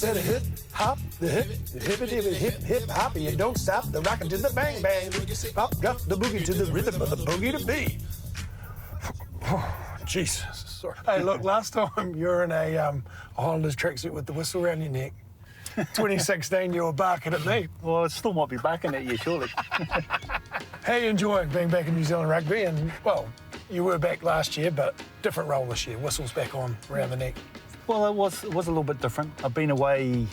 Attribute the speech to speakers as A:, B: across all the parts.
A: said a hip hop, the hip hop, and you don't stop the rockin' to the bang bang. Pop, drop the boogie to the rhythm of the boogie to beat. Oh, Jesus. Sorry. Hey, look, last time you were in a Highlanders tracksuit with the whistle around your neck. 2016, you were barking at me.
B: Well, it still might be barking at you, surely.
A: How are you enjoying being back in New Zealand rugby? And, well, you were back last year, but different role this year. Whistles back on around the neck.
B: Well, it was a little bit different. I've been away,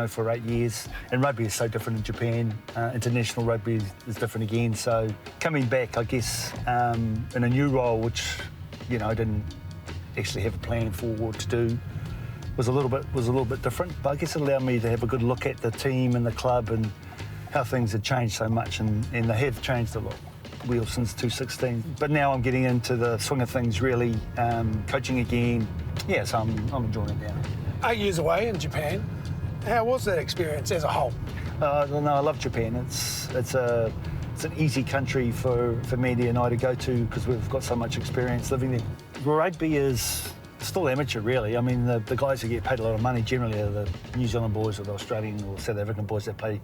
B: for 8 years, and rugby is so different in Japan. International rugby is different again. So coming back, I guess, in a new role, which, I didn't actually have a plan for what to do, was a little bit different. But I guess it allowed me to have a good look at the team and the club and how things had changed so much, and they have changed a lot. Since 2016, but now I'm getting into the swing of things, really, coaching again. Yeah, so I'm enjoying it now.
A: 8 years away in Japan. How was that experience as a whole?
B: No, I love Japan. It's an easy country for Mandy and I to go to because we've got so much experience living there. Rugby is still amateur, really. I mean, the guys who get paid a lot of money generally are the New Zealand boys or the Australian or South African boys that play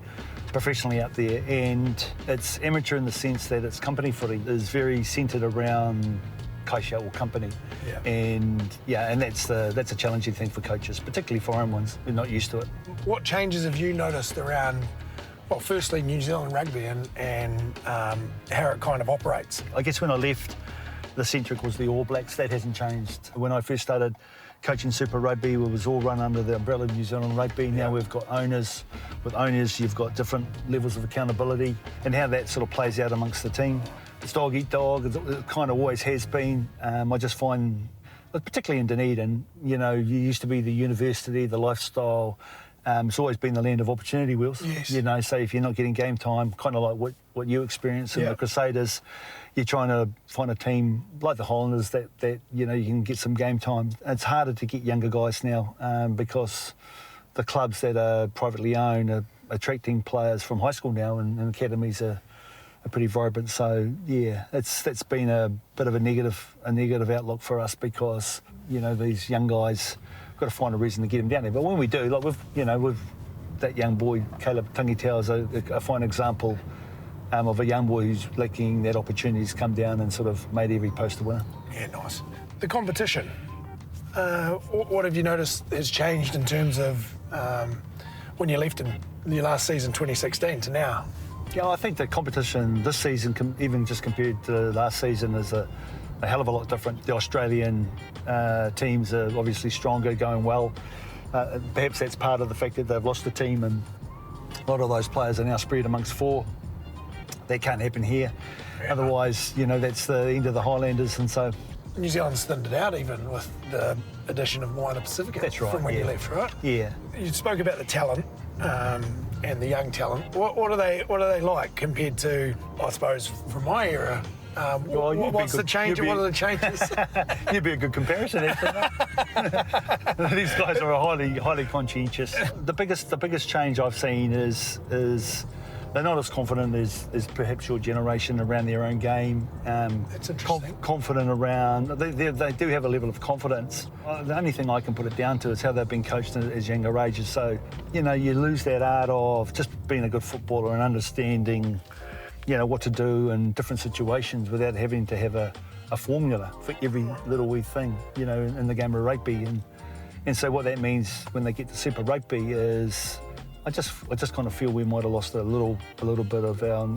B: professionally out there. And it's amateur in the sense that its company footy is very centred around kaisha or company.
A: Yeah.
B: And that's a challenging thing for coaches, particularly foreign ones. We're not used to it.
A: What changes have you noticed around, well, firstly, New Zealand rugby and how it kind of operates?
B: I guess when I left, the centric was the All Blacks. That hasn't changed. When I first started coaching Super Rugby, it was all run under the umbrella of New Zealand Rugby. Now we've got owners. With owners, you've got different levels of accountability and how that sort of plays out amongst the team. It's dog eat dog. It kind of always has been. I just find, particularly in Dunedin, you used to be the university, the lifestyle. It's always been the land of opportunity, Wills.
A: Yes.
B: So if you're not getting game time, kind of like what you experience in the Crusaders, you're trying to find a team like the Highlanders that you can get some game time. It's harder to get younger guys now because the clubs that are privately owned are attracting players from high school now, and academies are pretty vibrant. So that's been a bit of a negative outlook for us because these young guys, got to find a reason to get them down there. But when we do, like with that young boy, Caleb Tangitau, is a fine example of a young boy who's lacking that opportunity to come down and sort of made every post a winner.
A: Yeah, nice. The competition, what have you noticed has changed in terms of when you left in your last season, 2016, to now?
B: Yeah, I think the competition this season, even just compared to last season, is a hell of a lot different. The Australian teams are obviously stronger, going well. Perhaps that's part of the fact that they've lost the team and a lot of those players are now spread amongst four. That can't happen here. Yeah. Otherwise, that's the end of the Highlanders, and so...
A: New Zealand's thinned it out even with the addition of Moana Pacifica.
B: That's right,
A: from when you left, right?
B: Yeah.
A: You spoke about the talent and the young talent. What are they like compared to, I suppose, from my era? What's the change? What are the changes?
B: You'd be a good comparison, actually. These guys are highly conscientious. The biggest change I've seen is they're not as confident as perhaps your generation around their own game.
A: That's interesting.
B: Confident around. They do have a level of confidence. The only thing I can put it down to is how they've been coached as younger ages. So, you lose that art of just being a good footballer and understanding, what to do in different situations without having to have a formula for every little wee thing, in the game of rugby. And so what that means when they get to Super Rugby is I just kind of feel we might have lost a little bit of our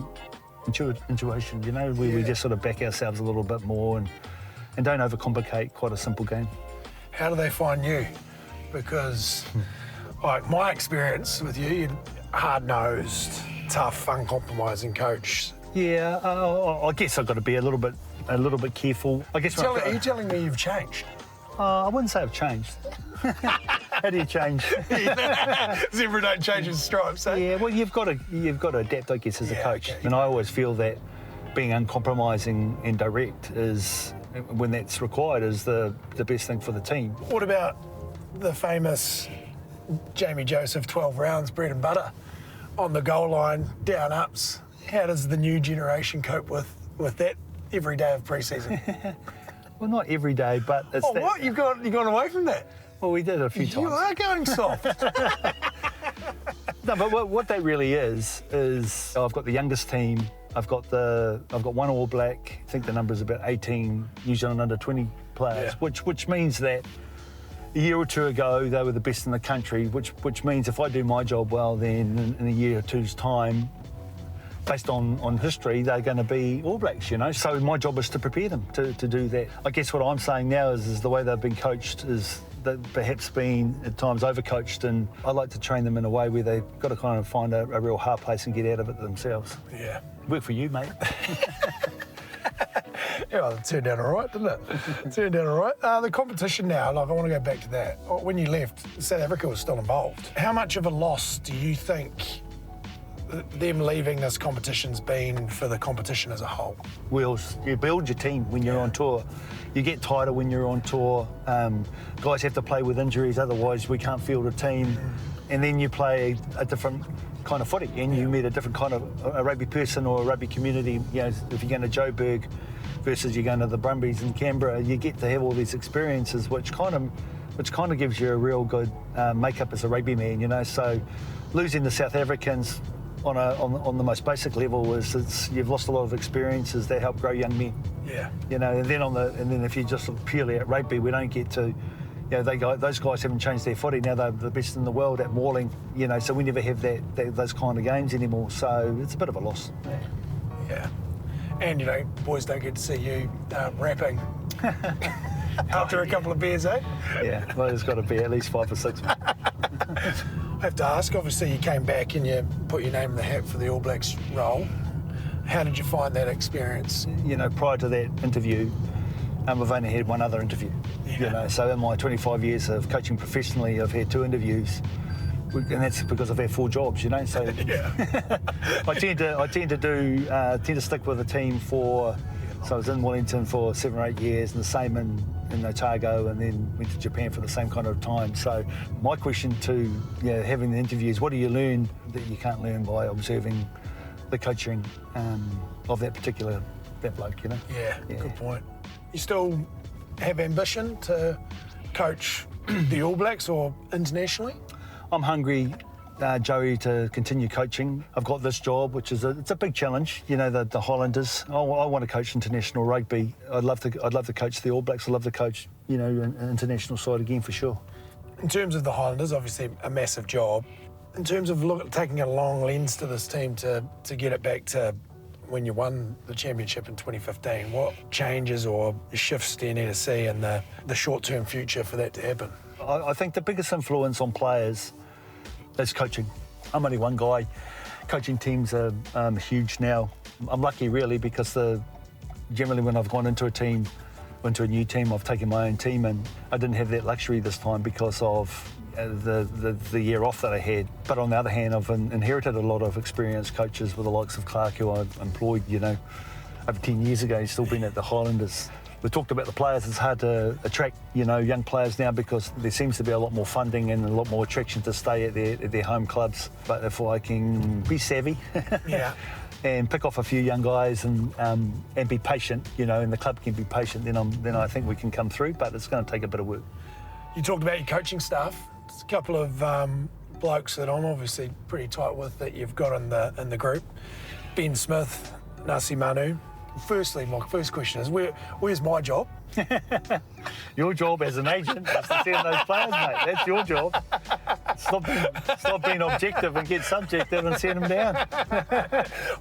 B: intuition, we just sort of back ourselves a little bit more and don't overcomplicate quite a simple game.
A: How do they find you? Because like my experience with you, you're hard-nosed, tough, uncompromising coach.
B: Yeah, I guess I've got to be a little bit careful. I guess.
A: Are you telling me you've changed?
B: I wouldn't say I've changed. How do you change?
A: Zebra don't change his stripes, eh?
B: Yeah, well, you've got to adapt, I guess, as a coach.
A: Okay.
B: And I always feel that being uncompromising and direct is, when that's required, is the best thing for the team.
A: What about the famous Jamie Joseph 12 rounds, bread and butter, on the goal line, down ups? How does the new generation cope with that every day of pre-season?
B: Well, not every day, but it's
A: what? You've gone away from that?
B: Well, we did it a few times.
A: You are going soft.
B: No, but what that really is I've got the youngest team. I've got one All Black. I think the number is about 18 New Zealand under 20 players, which means that a year or two ago they were the best in the country. Which means if I do my job well, then in a year or two's time, based on history, they're going to be All Blacks, you know. So my job is to prepare them to do that. I guess what I'm saying now is the way they've been coached is that perhaps been at times overcoached, and I like to train them in a way where they've got to kind of find a real hard place and get out of it themselves.
A: Yeah.
B: Work for you, mate.
A: Yeah, well, it turned out all right, didn't it? It turned out all right. The competition now, like I want to go back to that. When you left, South Africa was still involved. How much of a loss do you think them leaving this competition's been for the competition as a whole?
B: Wheels, you build your team when you're on tour. You get tighter when you're on tour. Guys have to play with injuries, otherwise we can't field a team. And then you play a different kind of footy, and you meet a different kind of a rugby person or a rugby community. You know, if you're going to Joburg versus you're going to the Brumbies in Canberra, you get to have all these experiences, which kind of gives you a real good makeup as a rugby man. You know, so losing the South Africans on the most basic level is you've lost a lot of experiences that help grow young men.
A: Yeah.
B: You know, and then if you just look purely at rugby, we don't get to, you know, those guys haven't changed their footy. Now they're the best in the world at mauling. You know, so we never have those kind of games anymore. So it's a bit of a loss.
A: Yeah. And you know, boys don't get to see you rapping after a couple of beers, eh?
B: Yeah. Well, there's got to be at least 5 or 6.
A: I have to ask, obviously you came back and you put your name in the hat for the All Blacks role. How did you find that experience? You
B: know, prior to that interview, I've only had one other interview.
A: Yeah.
B: You know, so in my 25 years of coaching professionally, I've had 2 interviews, and that's because I've had 4 jobs. You know, so
A: yeah.
B: I tend to stick with a team for. So I was in Wellington for 7 or 8 years, and the same in Otago, and then went to Japan for the same kind of time. So my question to having the interviews, what do you learn that you can't learn by observing the coaching of that bloke, you know?
A: Yeah, good point. You still have ambition to coach the All Blacks or internationally?
B: I'm hungry, Joey, to continue coaching. I've got this job, which is it's a big challenge. You know, the Highlanders. I want to coach international rugby. I'd love to coach the All Blacks. I'd love to coach, you know, an international side again for sure.
A: In terms of the Highlanders, obviously a massive job. In terms of taking a long lens to this team to get it back to when you won the championship in 2015, what changes or shifts do you need to see in the short-term future for that to happen?
B: I think the biggest influence on players is coaching. I'm only one guy. Coaching teams are huge now. I'm lucky really because generally when I've gone into a new team, I've taken my own team, and I didn't have that luxury this time because of the year off that I had. But on the other hand, I've inherited a lot of experienced coaches with the likes of Clark, who I employed, you know, over 10 years ago. He's still been at the Highlanders. We talked about the players. It's hard to attract, you know, young players now because there seems to be a lot more funding and a lot more attraction to stay at their home clubs. But if I can be savvy,
A: yeah,
B: and pick off a few young guys and be patient, you know, and the club can be patient, then I think we can come through. But it's going to take a bit of work.
A: You talked about your coaching staff. There's a couple of blokes that I'm obviously pretty tight with that you've got in the group. Ben Smith, Nasi, Manu. Firstly, my first question is, where's my job?
B: Your job as an agent is to send those players, mate. That's your job. Stop being objective and get subjective and send them down.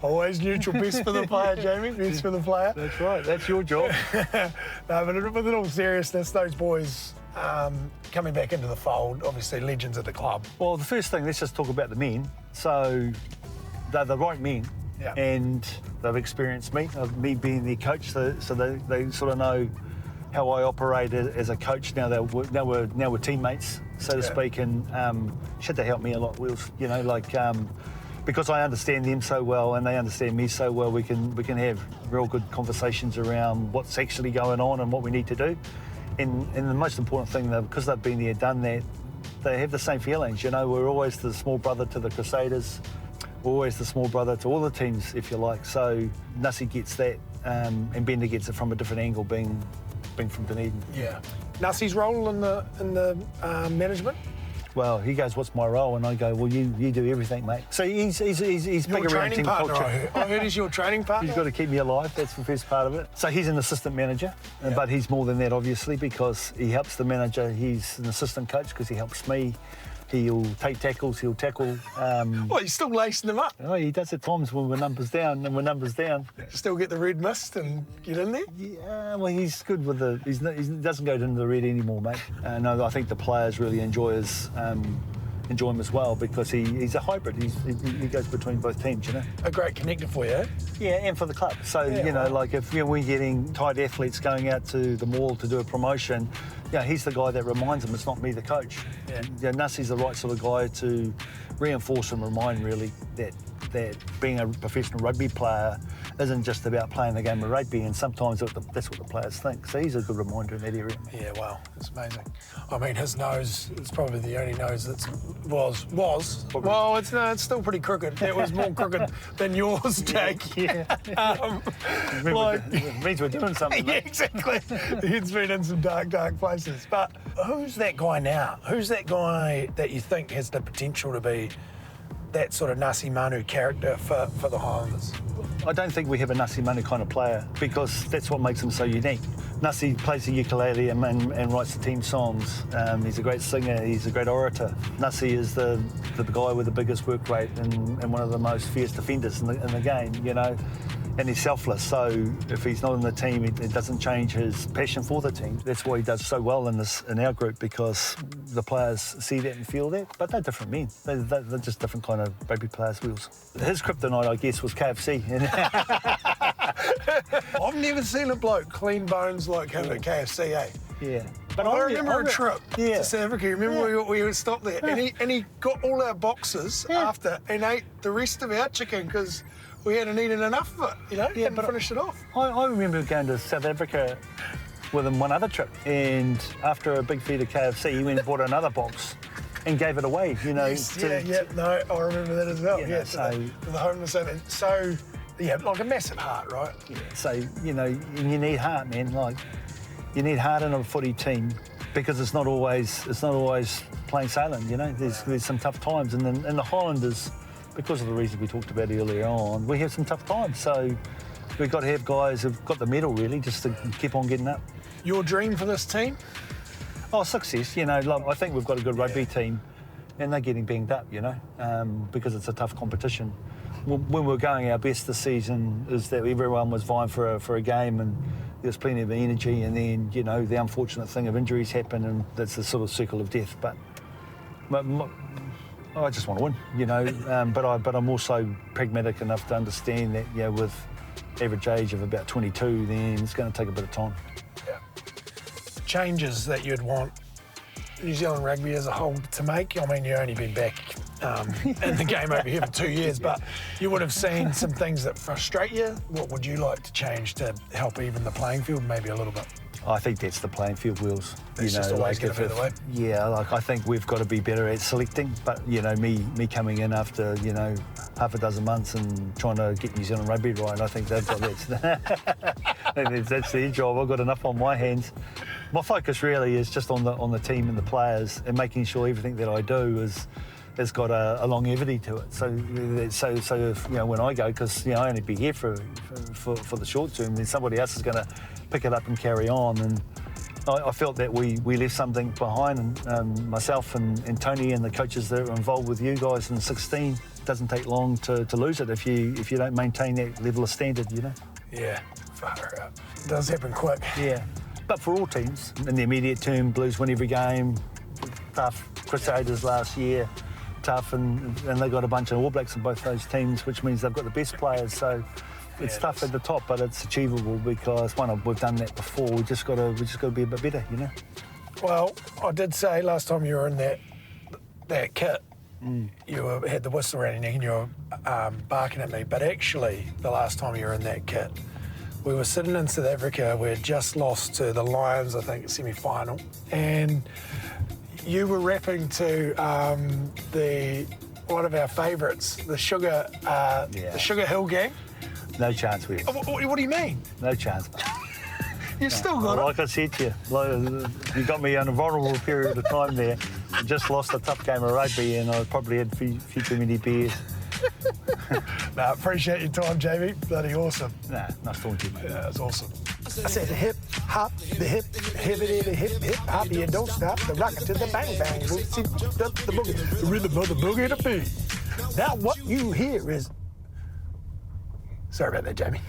A: Always neutral, best for the player, Jamie, best for the player.
B: That's right, that's your job.
A: No, but in all seriousness, those boys coming back into the fold, obviously legends at the club.
B: Well, the first thing, let's just talk about the men. So they're the right men.
A: Yeah.
B: And they've experienced me being their coach, so they sort of know how I operate as a coach. Now we're teammates, so to speak, and should they help me a lot, Wheels? You know, because I understand them so well and they understand me so well, we can have real good conversations around what's actually going on and what we need to do. And the most important thing, though, because they've been there, done that, they have the same feelings. You know, we're always the small brother to the Crusaders. Always the small brother to all the teams, if you like. So Nasi gets that, and Bender gets it from a different angle, being being from Dunedin.
A: Yeah. Nasi's role in the management?
B: Well, he goes, "What's my role?" And I go, "Well, you do everything, mate." So he's
A: your
B: big around team
A: partner,
B: culture.
A: I heard he's your training partner.
B: He's got to keep me alive. That's the first part of it. So he's an assistant manager, but he's more than that, obviously, because he helps the manager. He's an assistant coach because he helps me. He'll take tackles. He'll tackle.
A: Well, he's still lacing them up.
B: Oh, he does at times when we're numbers down.
A: Still get the red mist and get in there?
B: Yeah, well, he's good with the... He doesn't go into the red anymore, mate. No, I think the players really enjoy him as well because he's a hybrid. He goes between both teams, you know.
A: A great connector for you, eh?
B: Yeah, and for the club. So, like if we're getting tight athletes going out to the mall to do a promotion, he's the guy that reminds them it's not me, the coach. Yeah. Nasi's the right sort of guy to reinforce and remind, really, that being a professional rugby player isn't just about playing the game of rugby, and sometimes that's what the players think. So he's a good reminder in that area.
A: Yeah, wow, it's amazing. I mean, his nose is probably the only nose that was. Well, it's still pretty crooked. It was more crooked than yours, Jake.
B: Yeah. It means we're doing something.
A: Yeah, exactly. He's been in some dark places. But who's that guy now? Who's that guy that you think has the potential to be that sort of Nasi Manu character for the Highlanders?
B: I don't think we have a Nasi Manu kind of player because that's what makes him so unique. Nasi plays the ukulele and writes the team songs. He's a great singer, he's a great orator. Nasi is the guy with the biggest work rate and one of the most fierce defenders in the game, you know. And he's selfless, so if he's not in the team, it doesn't change his passion for the team. That's why he does so well in our group, because the players see that and feel that. But they're different men. They're just different kind of rugby players' wheels. His kryptonite, I guess, was KFC.
A: I've never seen a bloke clean bones like him at KFC, eh?
B: Yeah.
A: But I remember a trip to South Africa. Remember we stopped there, and he got all our boxes after and ate the rest of our chicken because we hadn't eaten enough of it, hadn't finished it off.
B: I remember going to South Africa with him one other trip, and after a big feed of KFC, he went and bought another box and gave it away,
A: I remember that as well. To the homeless. So, like a massive heart, right?
B: Yeah, so, you need heart, man. Like, you need heart in a footy team because it's not always plain sailing, There's some tough times, and then in the Highlanders, because of the reasons we talked about earlier on, we have some tough times. So we've got to have guys who've got the medal, really, just to keep on getting up.
A: Your dream for this team?
B: Oh, success. I think we've got a good rugby team, and they're getting banged up, because it's a tough competition. When we were going our best this season, is that everyone was vying for a game, and there was plenty of energy, and then, the unfortunate thing of injuries happened, and that's the sort of circle of death. But I just want to win, but I'm also pragmatic enough to understand that, with average age of about 22, then it's going to take a bit of time.
A: Yeah. Changes that you'd want New Zealand rugby as a whole to make? I mean, you've only been back in the game over here for 2 years, but you would have seen some things that frustrate you. What would you like to change to help even the playing field maybe a little bit?
B: I think that's the playing field wheels.
A: It's just always going to be the way.
B: Yeah, I think we've got to be better at selecting. But me coming in after half a dozen months and trying to get New Zealand rugby right, I think that's their job. I've got enough on my hands. My focus really is just on the team and the players and making sure everything that I do has got a longevity to it. So if, when I go, because I only be here for the short term, then somebody else is going to pick it up and carry on. And I felt that we left something behind, and myself and Tony and the coaches that were involved with you guys in 16. It doesn't take long to lose it if you don't maintain that level of standard,
A: Yeah, far out. It does happen quick.
B: Yeah, but for all teams, in the immediate term, Blues win every game. Tough. Crusaders last year, tough, and they got a bunch of All Blacks in both those teams, which means they've got the best players. So it's tough at the top, but it's achievable because we've done that before. We just got to be a bit better,
A: Well, I did say last time you were in that kit, you had the whistle around your neck and you were barking at me. But actually, the last time you were in that kit, we were sitting in South Africa. We had just lost to the Lions, I think, semi-final, and you were rapping to one of our favourites, the Sugar Hill Gang.
B: No chance, we.
A: What do you mean?
B: No chance.
A: You still got it.
B: Like I said to you, you got me on a vulnerable period of time there. I just lost a tough game of rugby and I probably had a few too many beers.
A: No, appreciate your time, Jamie. Bloody awesome.
B: Nah, nice talking to you, mate.
A: Yeah, that's awesome. I said the hip hop, the hippity, the hip hop, you don't stop, the rocket to the bang bang, see the boogie, the rhythm of the boogie to beat. Now what you hear is, sorry about that, Jamie.